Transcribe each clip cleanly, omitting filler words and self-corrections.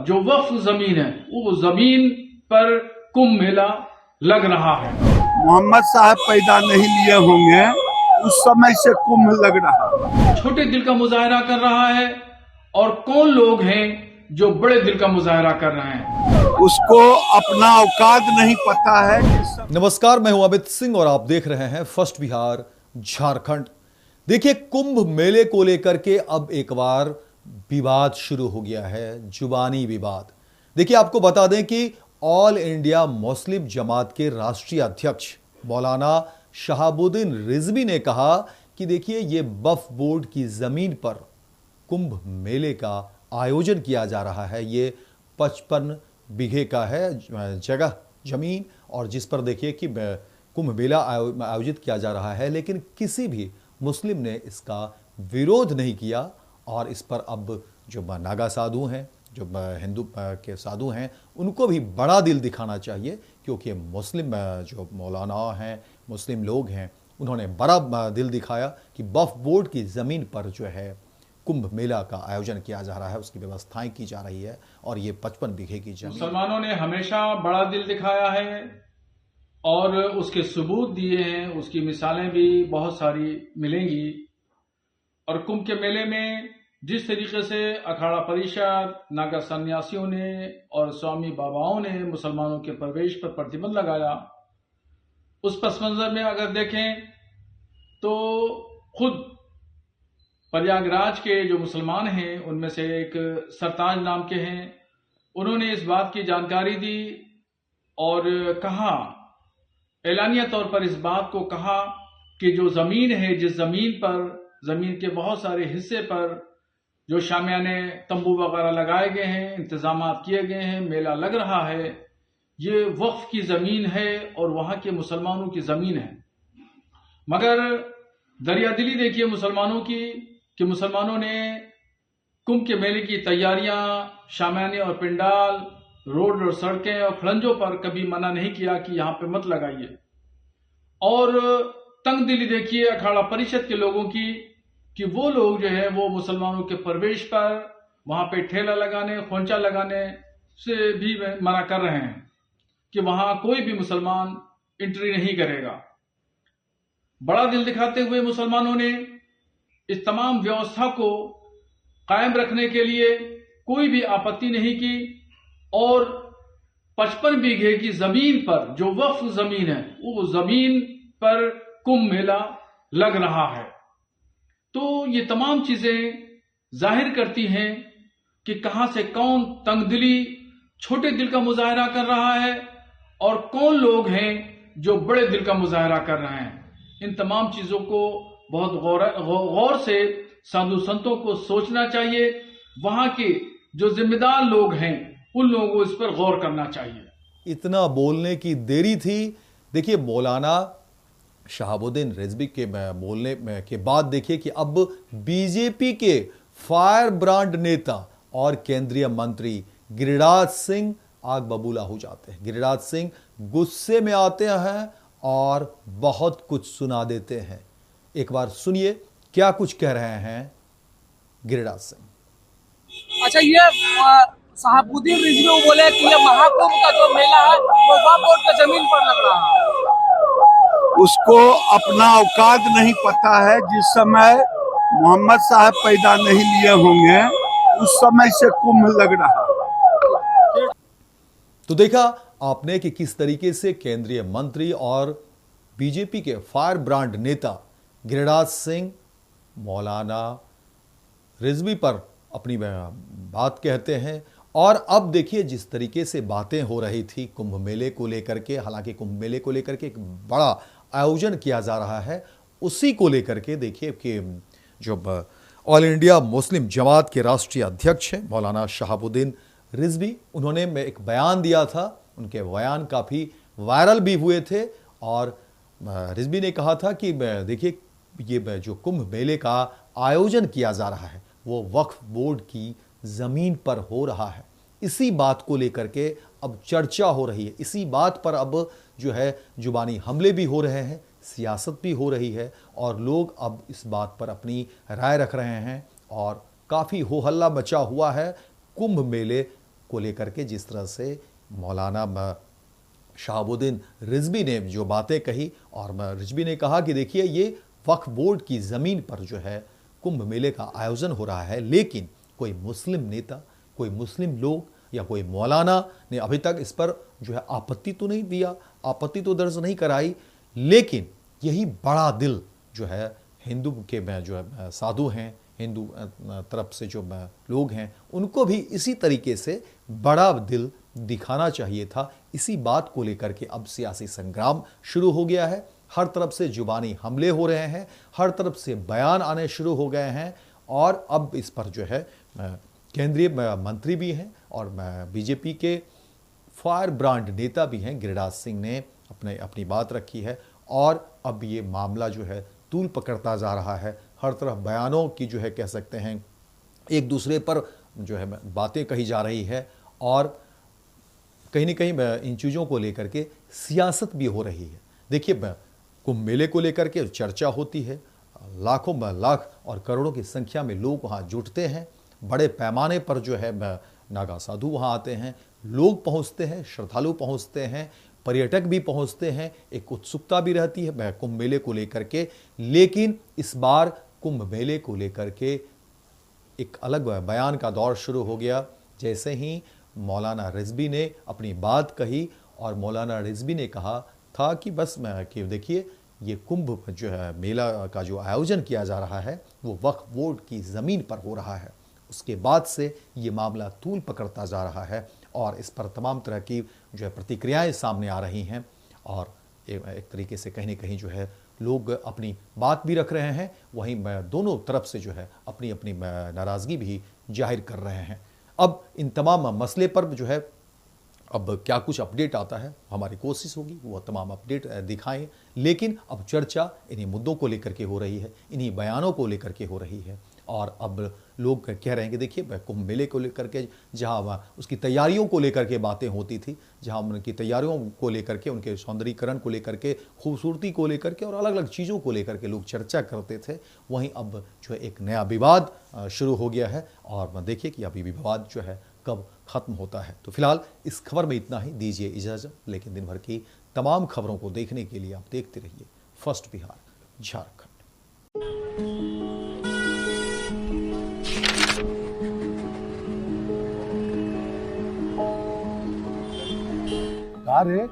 जो वक्फ जमीन है वो जमीन पर कुंभ मेला लग रहा है। मोहम्मद साहब पैदा नहीं लिए होंगे उस समय से कुंभ लग रहा है। छोटे दिल का मुजाहरा कर रहा है और कौन लोग हैं जो बड़े दिल का मुजाहरा कर रहे हैं। उसको अपना औकात नहीं पता है। नमस्कार, मैं हूं अमित सिंह और आप देख रहे हैं फर्स्ट बिहार झारखंड। देखिए, कुंभ मेले को लेकर के अब एक बार विवाद शुरू हो गया है, जुबानी विवाद। देखिए, आपको बता दें कि ऑल इंडिया मुस्लिम जमात के राष्ट्रीय अध्यक्ष मौलाना शहाबुद्दीन रिजवी ने कहा कि देखिए, ये वक्फ बोर्ड की जमीन पर कुंभ मेले का आयोजन किया जा रहा है। ये 55 बीघे का है जगह जमीन, और जिस पर देखिए कि कुंभ मेला आयोजित किया जा रहा है, लेकिन किसी भी मुस्लिम ने इसका विरोध नहीं किया। और इस पर अब जो नागा साधु हैं, जो हिंदू के साधु हैं, उनको भी बड़ा दिल दिखाना चाहिए, क्योंकि मुस्लिम जो मौलाना हैं, मुस्लिम लोग हैं, उन्होंने बड़ा दिल दिखाया कि वक्फ बोर्ड की ज़मीन पर जो है कुंभ मेला का आयोजन किया जा रहा है, उसकी व्यवस्थाएं की जा रही है, और ये 55 बीघे की जमीन। मुसलमानों ने हमेशा बड़ा दिल दिखाया है और उसके सबूत दिए हैं, उसकी मिसालें भी बहुत सारी मिलेंगी। और कुंभ के मेले में जिस तरीके से अखाड़ा परिषद, नागा सन्यासियों ने और स्वामी बाबाओं ने मुसलमानों के प्रवेश पर प्रतिबंध लगाया, उस पस मंजर में अगर देखें तो खुद प्रयागराज के जो मुसलमान हैं, उनमें से एक सरताज नाम के हैं, उन्होंने इस बात की जानकारी दी और कहा, एलानिया तौर पर इस बात को कहा कि जो जमीन है, जिस जमीन पर, जमीन के बहुत सारे हिस्से पर जो शामियाने तंबू वगैरह लगाए गए हैं, इंतजाम किए गए हैं, मेला लग रहा है, ये वक्फ की जमीन है और वहां के मुसलमानों की जमीन है। मगर दरियादिली देखिए मुसलमानों की, कि मुसलमानों ने कुंभ के मेले की तैयारियां, शामियाने और पिंडाल, रोड और सड़कें और खड़ंजों पर कभी मना नहीं किया कि यहां पे मत लगाइए। और तंग दिली देखिए अखाड़ा परिषद के लोगों की, कि वो लोग जो है वो मुसलमानों के प्रवेश पर वहां पे ठेला लगाने, खोंचा लगाने से भी मना कर रहे हैं कि वहां कोई भी मुसलमान एंट्री नहीं करेगा। बड़ा दिल दिखाते हुए मुसलमानों ने इस तमाम व्यवस्था को कायम रखने के लिए कोई भी आपत्ति नहीं की और 55 बीघे की जमीन पर, जो वक्फ जमीन है, वो जमीन पर कुंभ मेला लग रहा है। तो ये तमाम चीजें जाहिर करती हैं कि कहां से कौन तंगदिली, छोटे दिल का मुजाहरा कर रहा है और कौन लोग हैं जो बड़े दिल का मुजाहरा कर रहे हैं। इन तमाम चीजों को बहुत गौर से साधु संतों को सोचना चाहिए। वहां के जो जिम्मेदार लोग हैं, उन लोगों को इस पर गौर करना चाहिए। इतना बोलने की देरी थी। देखिए, मौलाना शहाबुद्दीन रिजवी के बोलने के बाद देखिए कि अब बीजेपी के फायर ब्रांड नेता और केंद्रीय मंत्री गिरिराज सिंह आग बबूला हो जाते हैं। गिरिराज सिंह गुस्से में आते हैं और बहुत कुछ सुना देते हैं। एक बार सुनिए क्या कुछ कह रहे हैं गिरिराज सिंह। अच्छा, ये शहाबुद्दीन रिजवी बोले कि ये महाकुंभ का जो मेला है वो वक्फ बोर्ड की जमीन पर लग रहा है। उसको अपना औकात नहीं पता है। जिस समय मोहम्मद साहब पैदा नहीं लिए होंगे उस समय से कुंभ लग रहा है। तो देखा आपने कि किस तरीके से केंद्रीय मंत्री और बीजेपी के फायर ब्रांड नेता गिरिराज सिंह मौलाना रिजवी पर अपनी बात कहते हैं। और अब देखिए जिस तरीके से बातें हो रही थी कुंभ मेले को लेकर के, हालांकि कुंभ मेले को लेकर के एक बड़ा आयोजन किया जा रहा है, उसी को लेकर के देखिए कि जो ऑल इंडिया मुस्लिम जमात के राष्ट्रीय अध्यक्ष हैं मौलाना शहाबुद्दीन रिजवी, उन्होंने एक बयान दिया था। उनके बयान काफ़ी वायरल भी हुए थे और रिजवी ने कहा था कि देखिए, ये जो कुंभ मेले का आयोजन किया जा रहा है वो वक्फ बोर्ड की ज़मीन पर हो रहा है। इसी बात को लेकर के अब चर्चा हो रही है। इसी बात पर अब जो है जुबानी हमले भी हो रहे हैं, सियासत भी हो रही है, और लोग अब इस बात पर अपनी राय रख रहे हैं और काफ़ी हो हल्ला मचा हुआ है कुंभ मेले को लेकर के जिस तरह से मौलाना शहाबुद्दीन रिजवी ने जो बातें कही, और रिजवी ने कहा कि देखिए ये वक्फ बोर्ड की ज़मीन पर जो है कुंभ मेले का आयोजन हो रहा है, लेकिन कोई मुस्लिम नेता, कोई मुस्लिम लोग या कोई मौलाना ने अभी तक इस पर जो है आपत्ति तो नहीं दिया, आपत्ति तो दर्ज नहीं कराई। लेकिन यही बड़ा दिल जो है हिंदू के जो है साधु हैं, हिंदू तरफ से जो लोग हैं, उनको भी इसी तरीके से बड़ा दिल दिखाना चाहिए था। इसी बात को लेकर के अब सियासी संग्राम शुरू हो गया है। हर तरफ से जुबानी हमले हो रहे हैं, हर तरफ से बयान आने शुरू हो गए हैं, और अब इस पर जो है केंद्रीय मंत्री भी हैं और बीजेपी के फायर ब्रांड नेता भी हैं, गिरिराज सिंह ने अपनी बात रखी है। और अब ये मामला जो है तूल पकड़ता जा रहा है। हर तरफ बयानों की जो है कह सकते हैं एक दूसरे पर जो है बातें कही जा रही है, और कहीं ना कहीं इन चीज़ों को लेकर के सियासत भी हो रही है। देखिए कुंभ मेले को लेकर के चर्चा होती है, लाखों लाख और करोड़ों की संख्या में लोग वहाँ जुटते हैं, बड़े पैमाने पर जो है नागा साधु वहाँ आते हैं, लोग पहुँचते हैं, श्रद्धालु पहुँचते हैं, पर्यटक भी पहुँचते हैं, एक उत्सुकता भी रहती है कुंभ मेले को लेकर के। लेकिन इस बार कुंभ मेले को लेकर के एक अलग बयान का दौर शुरू हो गया। जैसे ही मौलाना रिजवी ने अपनी बात कही, और मौलाना रिजवी ने कहा था कि बस कि देखिए ये कुंभ जो है मेला का जो आयोजन किया जा रहा है वो वक्फ बोर्ड की ज़मीन पर हो रहा है। उसके बाद से ये मामला तूल पकड़ता जा रहा है, और इस पर तमाम तरह की जो है प्रतिक्रियाएं सामने आ रही हैं, और एक तरीके से कहीं ना कहीं जो है लोग अपनी बात भी रख रहे हैं, वहीं दोनों तरफ से जो है अपनी अपनी नाराज़गी भी जाहिर कर रहे हैं। अब इन तमाम मसले पर जो है अब क्या कुछ अपडेट आता है, हमारी कोशिश होगी वो तमाम अपडेट दिखाएं। लेकिन अब चर्चा इन्हीं मुद्दों को लेकर के हो रही है, इन्हीं बयानों को लेकर के हो रही है, और अब लोग कह रहे हैं कि देखिए कुंभ मेले को लेकर के जहां उसकी तैयारियों को लेकर के बातें होती थी, जहां उनकी तैयारियों को लेकर के, उनके सौंदर्यीकरण को लेकर के, खूबसूरती को लेकर के और अलग अलग चीज़ों को लेकर के लोग चर्चा करते थे, वहीं अब जो है एक नया विवाद शुरू हो गया है। और देखिए कि अभी विवाद जो है कब ख़त्म होता है। तो फिलहाल इस खबर में इतना ही, दीजिए इजाज़त। लेकिन दिन भर की तमाम खबरों को देखने के लिए आप देखते रहिए फर्स्ट बिहार झारखंड। रे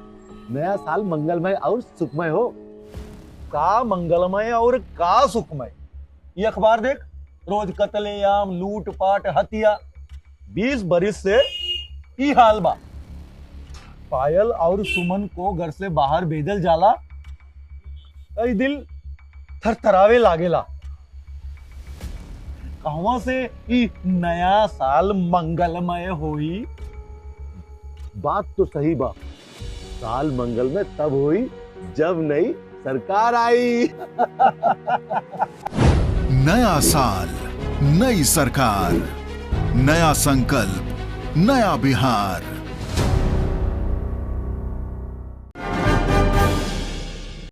नया साल मंगलमय और सुखमय हो। का मंगलमय और का सुखमय, ये अखबार देख, रोज कत्लेआम, लूटपाट, हत्या, 20 बरिस से ई हाल बा। पायल और सुमन को घर से बाहर भेजल जाला, कई दिल थरथरावे लागेला। कहवा से ई नया साल मंगलमय होई? बात तो सही बा, साल मंगलमय तब हुई जब नई सरकार आई। नया साल, नई सरकार, नया संकल्प, नया बिहार।